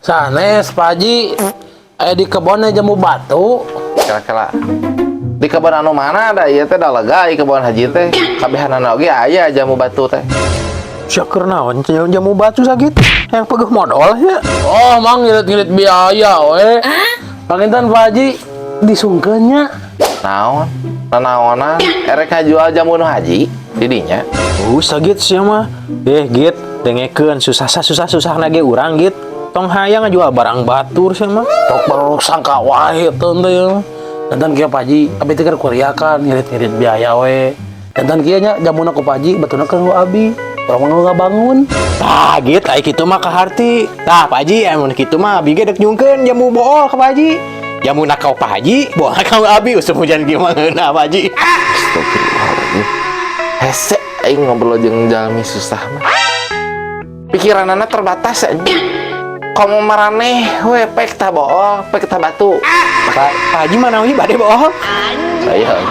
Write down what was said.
Sanes Pak Haji, aya di kebonnya jamu batu. Kira-kira di kebun anu mana ada ieu teh da lega ieu kebun haji teh. Kabehanana oge aya jamu batu teh. Syaker naon jamu batu sakit yang pegeuh modal ya. Oh, mang ngirit-ngirit biaya we. Panginten Pak Haji disungkeunnya. Naon? Nanaonan erek jual jamu nu haji di dinya. Sagit sia mah. Git, dengekeun susah nage urang git. Tong hayang ngajual barang batur sia mah. Tok baru sangka wae teu teh. Dan kieu Pak Haji, abi teh keur kuliakan ngirit-ngirit biaya we. Dan kieu nya jamuna ku Pak Haji batuna keur abi. Urang mah ngabangun. Tah git aya kitu mah kaharti. Tah Pak Haji amun kitu mah abi ge dek nyungkeun jamu bool ka Pak Haji. Jamu nakau Pak Haji, bool nakau abi usum hujan kieu mah ngeunah Pak Haji. Astagfirullahaladzim. Hese aing ngobrol jeung jalmi susah mah. Pikiranana terbatas aja. Komo maraneh we pek tah bool, pek tah batu. Pak Haji mana we bade bool? Saya